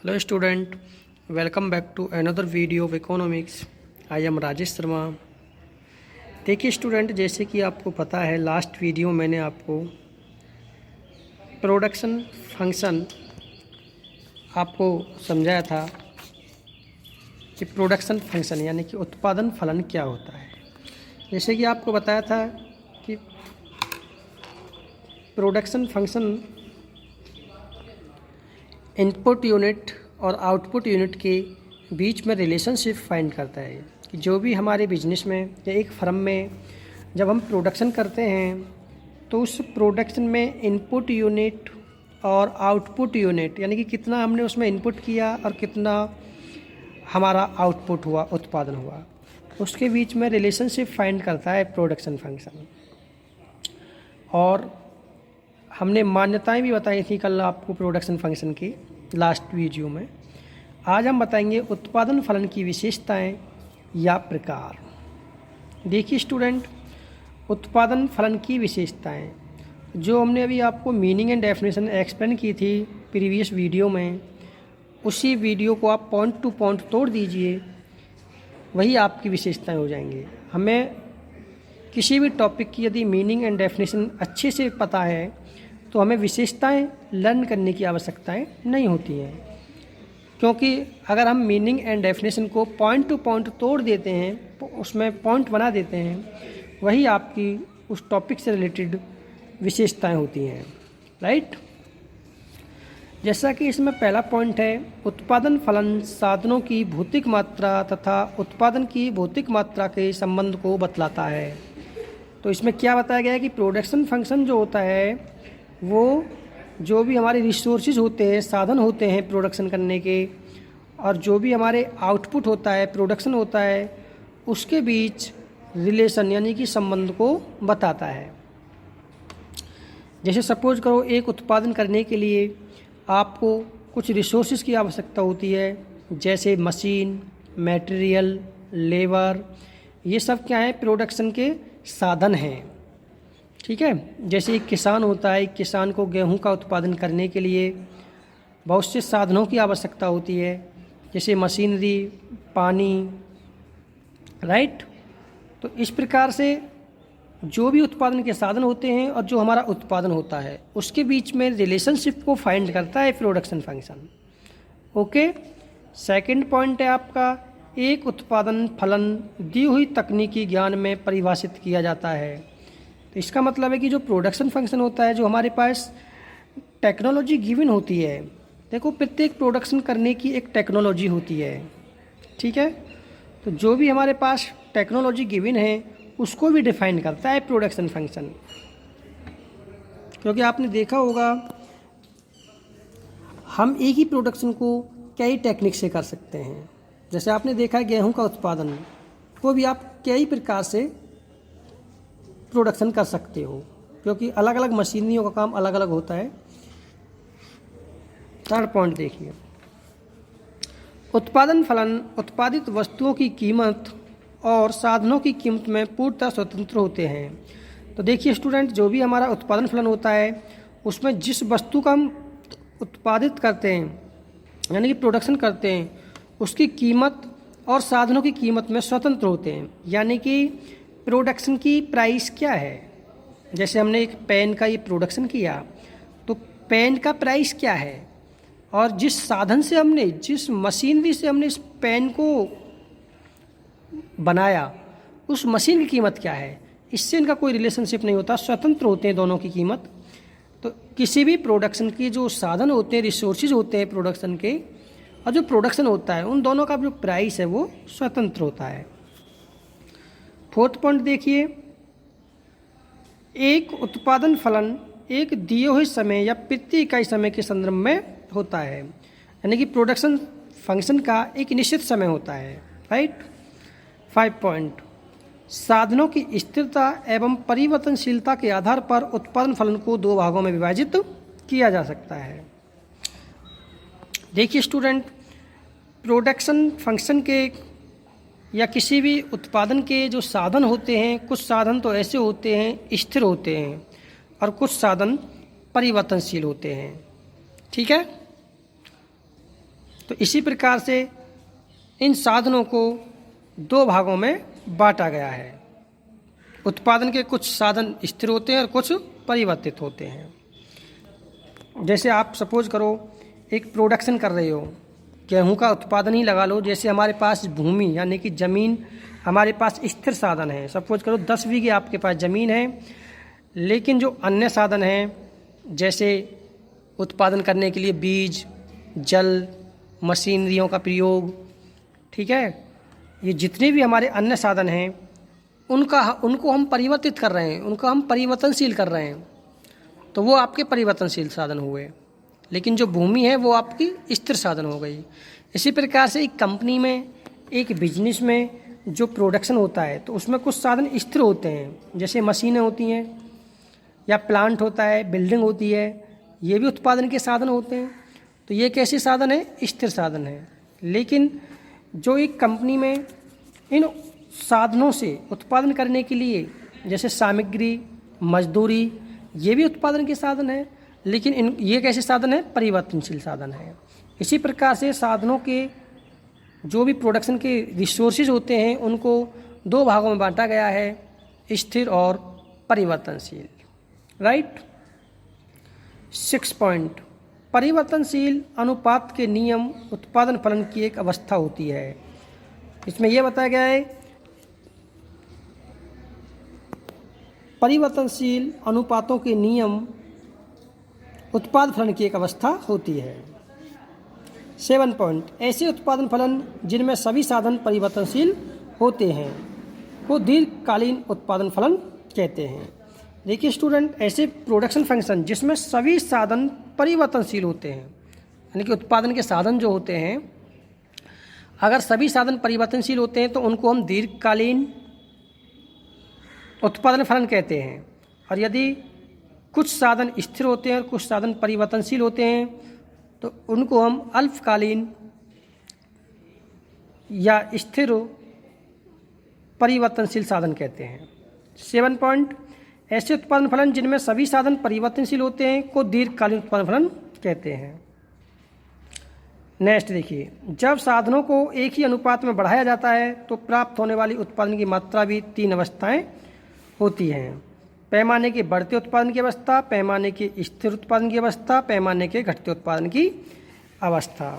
Hello student, welcome back to another video of economics. I am Rajesh Sharma. देखिए student, जैसे कि आपको पता है लास्ट वीडियो मैंने आपको प्रोडक्शन फंक्शन आपको समझाया था कि प्रोडक्शन फंक्शन यानी कि उत्पादन फलन क्या होता है। जैसे कि आपको बताया था कि प्रोडक्शन फंक्शन इनपुट यूनिट और आउटपुट यूनिट के बीच में रिलेशनशिप फाइंड करता है कि जो भी हमारे बिजनेस में या एक फर्म में जब हम प्रोडक्शन करते हैं तो उस प्रोडक्शन में इनपुट यूनिट और आउटपुट यूनिट यानी कि कितना हमने उसमें इनपुट किया और कितना हमारा आउटपुट हुआ, उत्पादन हुआ, उसके बीच में रिलेशनशिप फाइंड करता है प्रोडक्शन फंक्शन। और हमने मान्यताएं भी बताई थी कल आपको प्रोडक्शन फंक्शन की लास्ट वीडियो में। आज हम बताएंगे उत्पादन फलन की विशेषताएं या प्रकार। देखिए स्टूडेंट, उत्पादन फलन की विशेषताएं जो हमने अभी आपको मीनिंग एंड डेफिनेशन एक्सप्लेन की थी प्रीवियस वीडियो में, उसी वीडियो को आप पॉइंट टू पॉइंट तोड़ दीजिए, वही आपकी विशेषताएं हो जाएंगी। हमें किसी भी टॉपिक की यदि मीनिंग एंड डेफिनेशन अच्छे से पता है तो हमें विशेषताएं लर्न करने की आवश्यकताएं नहीं होती हैं, क्योंकि अगर हम मीनिंग एंड डेफिनेशन को पॉइंट टू पॉइंट तोड़ देते हैं, उसमें पॉइंट बना देते हैं, वही आपकी उस टॉपिक से रिलेटेड विशेषताएं होती हैं, राइट। जैसा कि इसमें पहला पॉइंट है, उत्पादन फलन साधनों की भौतिक मात्रा तथा उत्पादन की भौतिक मात्रा के संबंध को बतलाता है। तो इसमें क्या बताया गया है कि प्रोडक्शन फंक्शन जो होता है वो जो भी हमारे रिसोर्सेज होते हैं, साधन होते हैं प्रोडक्शन करने के, और जो भी हमारे आउटपुट होता है, प्रोडक्शन होता है, उसके बीच रिलेशन यानी कि संबंध को बताता है। जैसे सपोज करो एक उत्पादन करने के लिए आपको कुछ रिसोर्सेज की आवश्यकता होती है, जैसे मशीन, मटेरियल, लेबर, ये सब क्या है, प्रोडक्शन के साधन हैं, ठीक है। जैसे एक किसान होता है, किसान को गेहूं का उत्पादन करने के लिए बहुत से साधनों की आवश्यकता होती है, जैसे मशीनरी, पानी, राइट। तो इस प्रकार से जो भी उत्पादन के साधन होते हैं और जो हमारा उत्पादन होता है उसके बीच में रिलेशनशिप को फाइंड करता है production function. Okay, second point है आपका, एक उत्पादन फलन दी हुई तकनीकी ज्ञान में परिभाषित किया जाता है। तो इसका मतलब है कि जो प्रोडक्शन फंक्शन होता है, जो हमारे पास टेक्नोलॉजी गिवन होती है, देखो प्रत्येक प्रोडक्शन करने की एक टेक्नोलॉजी होती है, ठीक है। तो जो भी हमारे पास टेक्नोलॉजी गिवन है उसको भी डिफाइन करता है प्रोडक्शन फंक्शन। क्योंकि आपने देखा होगा हम एक ही प्रोडक्शन को कई टेक्निक से कर सकते हैं। जैसे आपने देखा है गेहूं का उत्पादन को भी आप कई प्रकार से प्रोडक्शन कर सकते हो, क्योंकि अलग अलग मशीनरियों का काम अलग अलग होता है। थर्ड पॉइंट देखिए, उत्पादन फलन उत्पादित वस्तुओं की कीमत और साधनों की कीमत में पूर्णतः स्वतंत्र होते हैं। तो देखिए स्टूडेंट, जो भी हमारा उत्पादन फलन होता है उसमें जिस वस्तु का हम उत्पादित करते हैं यानी कि प्रोडक्शन करते हैं, उसकी कीमत और साधनों की कीमत में स्वतंत्र होते हैं। यानी कि प्रोडक्शन की प्राइस क्या है, जैसे हमने एक पेन का ये प्रोडक्शन किया तो पेन का प्राइस क्या है, और जिस साधन से हमने, जिस मशीनरी से हमने इस पेन को बनाया उस मशीन की कीमत क्या है, इससे इनका कोई रिलेशनशिप नहीं होता, स्वतंत्र होते हैं दोनों की कीमत। तो किसी भी प्रोडक्शन की जो साधन होते हैं, रिसोर्सेज होते हैं प्रोडक्शन के, और जो प्रोडक्शन होता है, उन दोनों का जो प्राइस है वो स्वतंत्र होता है। फोर्थ पॉइंट देखिए, एक उत्पादन फलन एक दिए हुए समय या प्रति इकाई समय के संदर्भ में होता है, यानी कि प्रोडक्शन फंक्शन का एक निश्चित समय होता है, राइट। 5 पॉइंट, साधनों की स्थिरता एवं परिवर्तनशीलता के आधार पर उत्पादन फलन को दो भागों में विभाजित किया जा सकता है। देखिए स्टूडेंट, प्रोडक्शन फंक्शन के या किसी भी उत्पादन के जो साधन होते हैं, कुछ साधन तो ऐसे होते हैं स्थिर होते हैं और कुछ साधन परिवर्तनशील होते हैं, ठीक है। तो इसी प्रकार से इन साधनों को दो भागों में बांटा गया है। उत्पादन के कुछ साधन स्थिर होते हैं और कुछ परिवर्तित होते हैं। जैसे आप सपोज करो एक प्रोडक्शन कर रहे हो, गेहूं का उत्पादन ही लगा लो। जैसे हमारे पास भूमि यानी कि ज़मीन हमारे पास स्थिर साधन है। सपोज करो 10 बीघे आपके पास ज़मीन है, लेकिन जो अन्य साधन हैं जैसे उत्पादन करने के लिए बीज, जल, मशीनरियों का प्रयोग, ठीक है, ये जितने भी हमारे अन्य साधन हैं उनको हम परिवर्तित कर रहे हैं, उनको हम परिवर्तनशील कर रहे हैं, तो वो आपके परिवर्तनशील साधन हुए। लेकिन जो भूमि है वो आपकी स्थिर साधन हो गई। इसी प्रकार से एक कंपनी में, एक बिजनेस में जो प्रोडक्शन होता है तो उसमें कुछ साधन स्थिर होते हैं, जैसे मशीनें होती हैं या प्लांट होता है, बिल्डिंग होती है, ये भी उत्पादन के साधन होते हैं। तो ये कैसे साधन है? स्थिर साधन है। लेकिन जो एक कंपनी में इन साधनों से उत्पादन करने के लिए जैसे सामग्री, मजदूरी, ये भी उत्पादन के साधन है, लेकिन ये कैसे साधन है? परिवर्तनशील साधन है। इसी प्रकार से साधनों के जो भी प्रोडक्शन के रिसोर्सेज होते हैं उनको दो भागों में बांटा गया है, स्थिर और परिवर्तनशील। राइट। 6 पॉइंट, परिवर्तनशील अनुपात के नियम उत्पादन फलन की एक अवस्था होती है। इसमें यह बताया गया है परिवर्तनशील अनुपातों के नियम उत्पाद फलन की एक अवस्था होती है। 7 पॉइंट, ऐसे उत्पादन फलन जिनमें सभी साधन परिवर्तनशील होते हैं को दीर्घकालीन उत्पादन फलन कहते हैं। देखिए स्टूडेंट, ऐसे प्रोडक्शन फंक्शन जिसमें सभी साधन परिवर्तनशील होते हैं, यानी कि उत्पादन के साधन जो होते हैं, अगर सभी साधन परिवर्तनशील होते हैं तो उनको हम दीर्घकालीन उत्पादन फलन कहते हैं। और यदि कुछ साधन स्थिर होते हैं और कुछ साधन परिवर्तनशील होते हैं तो उनको हम अल्पकालीन या स्थिर परिवर्तनशील साधन कहते हैं। 7 पॉइंट, ऐसे उत्पादन फलन जिनमें सभी साधन परिवर्तनशील होते हैं को दीर्घकालीन उत्पादन फलन कहते हैं। नेक्स्ट देखिए, जब साधनों को एक ही अनुपात में बढ़ाया जाता है तो प्राप्त होने वाली उत्पादन की मात्रा भी 3 अवस्थाएं होती हैं। पैमाने के बढ़ते उत्पादन की अवस्था, पैमाने के स्थिर उत्पादन की अवस्था, पैमाने के घटते उत्पादन की अवस्था।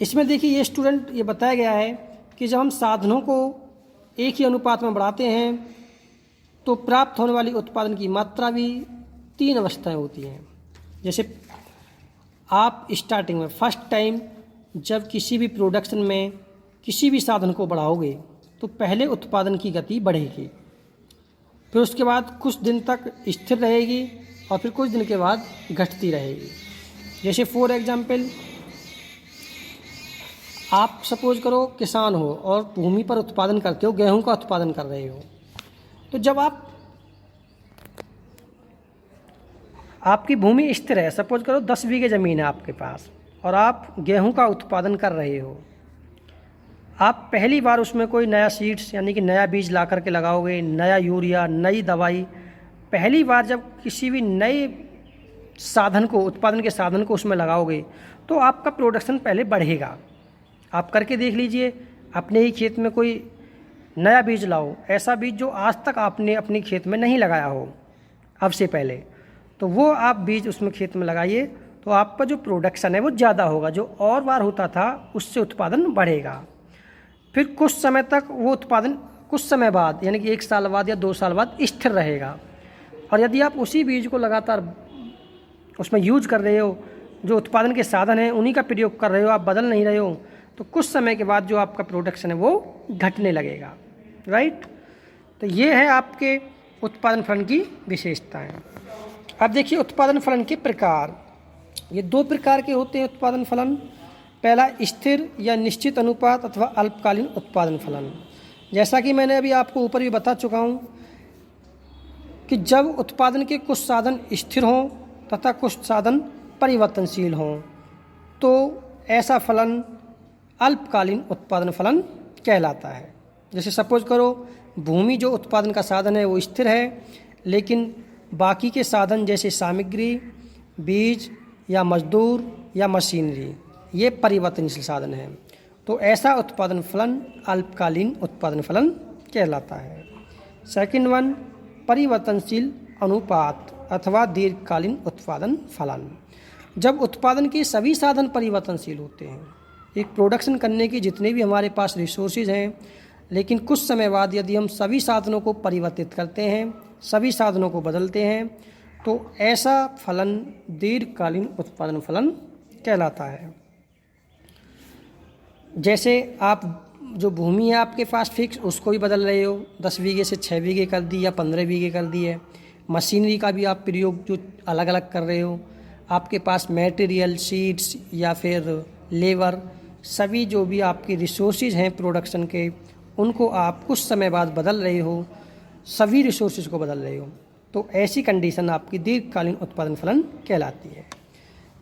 इसमें देखिए ये स्टूडेंट, ये बताया गया है कि जब हम साधनों को एक ही अनुपात में बढ़ाते हैं तो प्राप्त होने वाली उत्पादन की मात्रा भी 3 अवस्थाएं होती हैं। जैसे आप स्टार्टिंग में फर्स्ट टाइम जब किसी भी प्रोडक्शन में किसी भी साधन को बढ़ाओगे तो पहले उत्पादन की गति बढ़ेगी, फिर उसके बाद कुछ दिन तक स्थिर रहेगी और फिर कुछ दिन के बाद घटती रहेगी। जैसे फॉर एग्जाम्पल, आप सपोज करो किसान हो और भूमि पर उत्पादन करते हो, गेहूं का उत्पादन कर रहे हो, तो जब आपकी भूमि स्थिर है, सपोज करो 10 बीघे ज़मीन है आपके पास और आप गेहूं का उत्पादन कर रहे हो, आप पहली बार उसमें कोई नया सीड्स यानी कि नया बीज ला करके लगाओगे, नया यूरिया, नई दवाई, पहली बार जब किसी भी नए साधन को, उत्पादन के साधन को उसमें लगाओगे तो आपका प्रोडक्शन पहले बढ़ेगा। आप करके देख लीजिए, अपने ही खेत में कोई नया बीज लाओ, ऐसा बीज जो आज तक आपने अपने खेत में नहीं लगाया हो अब से पहले, तो वो आप बीज उसमें खेत में लगाइए तो आपका जो प्रोडक्शन है वो ज़्यादा होगा, जो और बार होता था उससे उत्पादन बढ़ेगा। फिर कुछ समय तक वो उत्पादन कुछ समय बाद यानी कि 1 साल बाद या 2 साल बाद स्थिर रहेगा। और यदि आप उसी बीज को लगातार उसमें यूज कर रहे हो, जो उत्पादन के साधन हैं उन्हीं का प्रयोग कर रहे हो, आप बदल नहीं रहे हो, तो कुछ समय के बाद जो आपका प्रोडक्शन है वो घटने लगेगा। राइट। तो ये है आपके उत्पादन फलन की विशेषताएं। अब देखिए उत्पादन फलन के प्रकार, ये 2 प्रकार के होते हैं उत्पादन फलन। पहला स्थिर या निश्चित अनुपात अथवा अल्पकालीन उत्पादन फलन। जैसा कि मैंने अभी आपको ऊपर भी बता चुका हूँ कि जब उत्पादन के कुछ साधन स्थिर हों तथा कुछ साधन परिवर्तनशील हों तो ऐसा फलन अल्पकालीन उत्पादन फलन कहलाता है। जैसे सपोज करो भूमि जो उत्पादन का साधन है वो स्थिर है, लेकिन बाकी के साधन जैसे सामग्री, बीज या मजदूर या मशीनरी, ये परिवर्तनशील साधन है। तो ऐसा उत्पादन फलन अल्पकालीन उत्पादन फलन कहलाता है। सेकंड वन, परिवर्तनशील अनुपात अथवा दीर्घकालीन उत्पादन फलन। जब उत्पादन के सभी साधन परिवर्तनशील होते हैं, एक प्रोडक्शन करने के जितने भी हमारे पास रिसोर्सेज हैं, लेकिन कुछ समय बाद यदि हम सभी साधनों को परिवर्तित करते हैं, सभी साधनों को बदलते हैं, तो ऐसा फलन दीर्घकालीन उत्पादन फलन कहलाता है। जैसे आप जो भूमि है आपके पास फिक्स, उसको भी बदल रहे हो, 10 बीघे से 6 बीघे कर दी या 15 बीघे कर दी है। मशीनरी का भी आप प्रयोग जो अलग अलग कर रहे हो, आपके पास मटेरियल, सीड्स या फिर लेबर, सभी जो भी आपके रिसोर्सेज हैं प्रोडक्शन के, उनको आप कुछ समय बाद बदल रहे हो, सभी रिसोर्सेज को बदल रहे हो, तो ऐसी कंडीशन आपकी दीर्घकालीन उत्पादन फलन कहलाती है।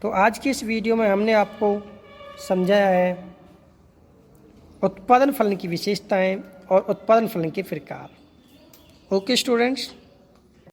तो आज की इस वीडियो में हमने आपको समझाया है उत्पादन फलन की विशेषताएं और उत्पादन फलन के प्रकार। Okay students.